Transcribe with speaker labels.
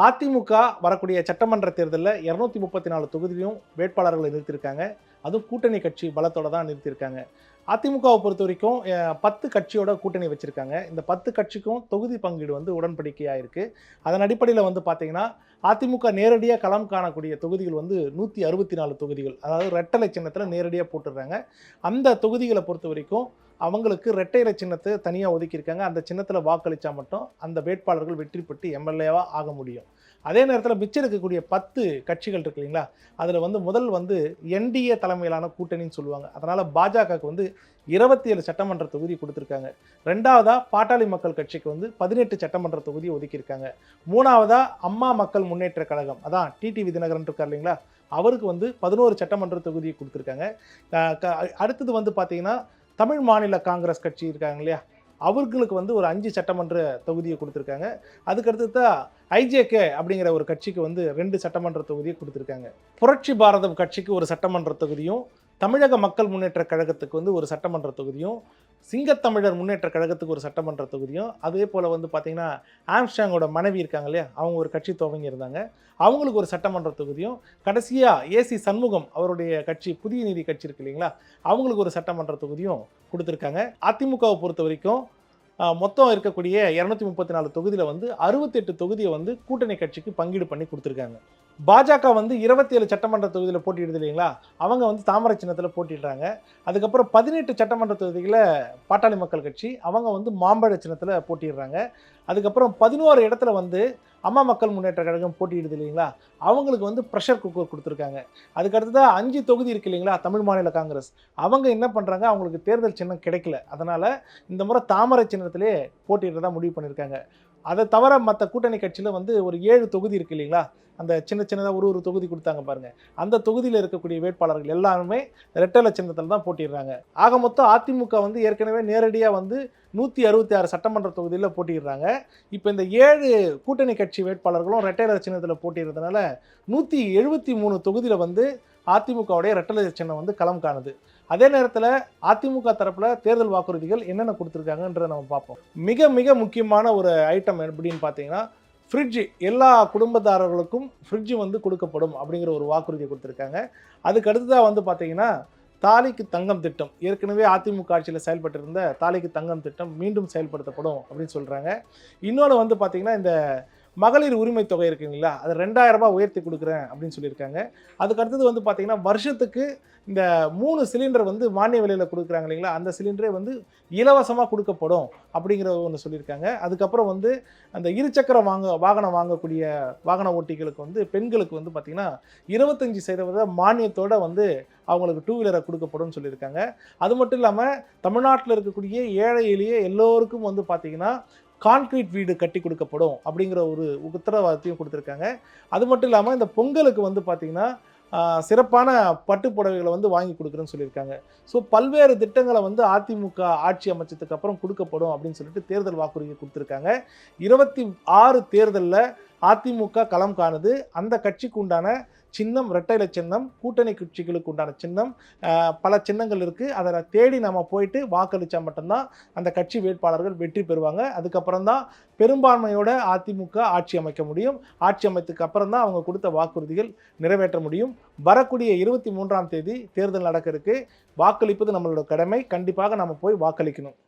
Speaker 1: அதிமுக வரக்கூடிய சட்டமன்ற தேர்தலில் 234 தொகுதியிலும் வேட்பாளர்களை நிறுத்தியிருக்காங்க. அதுவும் கூட்டணி கட்சி பலத்தோட தான் நிறுத்தியிருக்காங்க. அதிமுகவை பொறுத்த வரைக்கும் 10 கட்சியோட கூட்டணி வச்சிருக்காங்க. இந்த 10 கட்சிக்கும் தொகுதி பங்கீடு வந்து உடன்படிக்கையா இருக்கு. அதன் அடிப்படையில் வந்து பார்த்தீங்கன்னா, அதிமுக நேரடியா களம் காணக்கூடிய தொகுதிகள் வந்து 164 தொகுதிகள். அதாவது ரெட்டலை சின்னத்தில நேரடியா போட்டுடுறாங்க. அந்த தொகுதிகளை பொறுத்த வரைக்கும் அவங்களுக்கு இரட்டை இலை சின்னத்தை தனியா ஒதுக்கியிருக்காங்க. அந்த சின்னத்தில வாக்களிச்சா மட்டும் அந்த வேட்பாளர்கள் வெற்றி பெற்று எம்எல்ஏவா ஆக முடியும். அதே நேரத்தில மிச்சம் இருக்கக்கூடிய 10 கட்சிகள் இருக்கு இல்லைங்களா? அதில வந்து முதல் வந்து என்டிஏ தலைமையிலான கூட்டணின்னு சொல்லுவாங்க. அதனால பாஜகவுக்கு வந்து 27 சட்டமன்ற தொகுதி குடுத்திருக்காங்க. 2வதா பாட்டாளி மக்கள் கட்சிக்கு வந்து 18 சட்டமன்ற தொகுதி ஒதுக்கியிருக்காங்க. 3வதா அம்மா மக்கள் முன்னேற்ற கழகம், அதான் டிடிவி தினகரன் இருக்கார் இல்லைங்களா? அவருக்கு வந்து 11 சட்டமன்ற தொகுதி குடுத்திருக்காங்க. அடுத்தது வந்து பார்த்தீங்கன்னா, தமிழ் மாநில காங்கிரஸ் கட்சி இருக்காங்க இல்லையா? அவர்களுக்கு வந்து ஒரு 5 சட்டமன்ற தொகுதியை குடுத்திருக்காங்க. அதுக்கு அடுத்ததா ஐஜேகே அப்படிங்கிற ஒரு கட்சிக்கு வந்து 2 சட்டமன்ற தொகுதியை குடுத்திருக்காங்க. புரட்சி பாரதம் கட்சிக்கு ஒரு சட்டமன்ற தொகுதியும், தமிழக மக்கள் முன்னேற்ற கழகத்துக்கு வந்து ஒரு சட்டமன்ற தொகுதியும், சிங்கத்தமிழர் முன்னேற்ற கழகத்துக்கு ஒரு சட்டமன்ற தொகுதியும், அதே போல் வந்து பார்த்தீங்கன்னா, ஆம்ஸ்ட்ராங்கோட மனைவி இருக்காங்க இல்லையா? அவங்க ஒரு கட்சி துவங்கியிருந்தாங்க. அவங்களுக்கு ஒரு சட்டமன்ற தொகுதியும், கடைசியா ஏசி சண்முகம் அவருடைய கட்சி புதிய நீதி கட்சி இருக்கு இல்லைங்களா? அவங்களுக்கு ஒரு சட்டமன்ற தொகுதியும் குடுத்திருக்காங்க. அதிமுகவை பொறுத்த வரைக்கும் மொத்தம் இருக்கக்கூடிய 234 தொகுதியில் வந்து 68 தொகுதியை வந்து கூட்டணி கட்சிக்கு பங்கீடு பண்ணி கொடுத்துருக்காங்க. பாஜக வந்து 27 சட்டமன்ற தொகுதியில் போட்டியிடுது இல்லைங்களா? அவங்க வந்து தாமரை சின்னத்தில் போட்டிடுறாங்க. அதுக்கப்புறம் 18 சட்டமன்ற தொகுதிகளில் பாட்டாளி மக்கள் கட்சி அவங்க வந்து மாம்பழ சின்னத்தில் போட்டிடுறாங்க. அதுக்கப்புறம் 11 இடத்துல வந்து அம்மா மக்கள் முன்னேற்ற கழகம் போட்டியிடுது இல்லைங்களா? அவங்களுக்கு வந்து ப்ரெஷர் குக்கர் கொடுத்துருக்காங்க. அதுக்கு அடுத்ததாக 5 தொகுதி இருக்குது இல்லைங்களா? தமிழ் மாநில காங்கிரஸ் அவங்க என்ன பண்ணுறாங்க, அவங்களுக்கு தேர்தல் சின்னம் கிடைக்கல. அதனால் இந்த முறை தாமரை சின்னத்திலே போட்டியிடுறதா முடிவு பண்ணியிருக்காங்க. அதை தவிர மற்ற கூட்டணி கட்சியில் வந்து ஒரு 7 தொகுதி இருக்குது இல்லைங்களா? அந்த சின்னதாக ஒரு ஒரு தொகுதி கொடுத்தாங்க பாருங்கள். அந்த தொகுதியில் இருக்கக்கூடிய வேட்பாளர்கள் எல்லாருமே ரெட்டலை சின்னத்தில் தான் போட்டிடுறாங்க. ஆக மொத்தம் அதிமுக வந்து ஏற்கனவே நேரடியாக வந்து 166 சட்டமன்ற தொகுதியில் போட்டிடுறாங்க. இப்போ இந்த 7 கூட்டணி கட்சி வேட்பாளர்களும் ரெட்டலை சின்னத்தில் போட்டிடுறதுனால 173 தொகுதியில் வந்து அதிமுகவுடைய ரெட்டலை சின்னம் வந்து களம் காணுது. அதே நேரத்தில் அதிமுக தரப்பில் தேர்தல் வாக்குறுதிகள் என்னென்ன கொடுத்துருக்காங்கன்றதை நம்ம பார்ப்போம். மிக மிக முக்கியமான ஒரு ஐட்டம் எப்படின்னு பார்த்தீங்கன்னா, ஃப்ரிட்ஜ் எல்லா குடும்பத்தாரர்களுக்கும் ஃப்ரிட்ஜ் வந்து கொடுக்கப்படும் அப்படிங்கிற ஒரு வாக்குறுதியை கொடுத்துருக்காங்க. அதுக்கு அடுத்ததாக வந்து பார்த்தீங்கன்னா, தாலிக்கு தங்கம் திட்டம், ஏற்கனவே அதிமுக ஆட்சியில் செயல்பட்டு இருந்த தாலிக்கு தங்கம் திட்டம் மீண்டும் செயல்படுத்தப்படும் அப்படின்னு சொல்கிறாங்க. இன்னொன்று வந்து பார்த்தீங்கன்னா, இந்த மகளிர் உரிமை தொகை இருக்குங்களா, அது 2000 ரூபாய் உயர்த்தி கொடுக்குறேன் அப்படின்னு சொல்லியிருக்காங்க. அதுக்கு அடுத்தது வந்து பார்த்தீங்கன்னா, வருஷத்துக்கு இந்த 3 சிலிண்டர் வந்து மானிய விலையில் கொடுக்குறாங்க இல்லைங்களா, அந்த சிலிண்டரே வந்து இலவசமாக கொடுக்கப்படும் அப்படிங்கிற ஒன்று சொல்லியிருக்காங்க. அதுக்கப்புறம் வந்து அந்த இருசக்கர வாகனம் வாங்கக்கூடிய வாகன ஓட்டிகளுக்கு வந்து பெண்களுக்கு வந்து பார்த்திங்கன்னா 25% மானியத்தோடு வந்து அவங்களுக்கு 2 வீலரை கொடுக்கப்படும் சொல்லியிருக்காங்க. அது மட்டும் இல்லாமல் தமிழ்நாட்டில் இருக்கக்கூடிய ஏழை எளிய எல்லோருக்கும் வந்து பார்த்திங்கன்னா கான்கிரீட் வீடு கட்டி கொடுக்கப்படும் அப்படிங்கிற ஒரு உத்தரவாதத்தையும் கொடுத்துருக்காங்க. அது மட்டும் இல்லாமல் இந்த பொங்கலுக்கு வந்து பார்த்திங்கன்னா சிறப்பான பட்டு புடவைகளை வந்து வாங்கி கொடுக்குறேன்னு சொல்லியிருக்காங்க. ஸோ பல்வேறு திட்டங்களை வந்து அதிமுக ஆட்சி அமைச்சதுக்கு அப்புறம் கொடுக்கப்படும் அப்படின்னு சொல்லிட்டு தேர்தல் வாக்குறுதி கொடுத்துருக்காங்க. 26 தேர்தலில் அதிமுக களம் காணுது. அந்த கட்சிக்கு உண்டான சின்னம் இரட்டை இலை சின்னம், கூட்டணி கட்சிகளுக்கு உண்டான சின்னம், பல சின்னங்கள் இருக்குது. அதை தேடி நம்ம போயிட்டு வாக்களித்தா மட்டும்தான் அந்த கட்சி வேட்பாளர்கள் வெற்றி பெறுவாங்க. அதுக்கப்புறம் தான் பெரும்பான்மையோட அதிமுக ஆட்சி அமைக்க முடியும். ஆட்சி அமைத்ததுக்கு அப்புறம் தான் அவங்க கொடுத்த வாக்குறுதிகள் நிறைவேற்ற முடியும். வரக்கூடிய 23ஆம் தேதி தேர்தல் நடக்க இருக்கு. வாக்களிப்பது நம்மளோட கடமை. கண்டிப்பாக நம்ம போய் வாக்களிக்கணும்.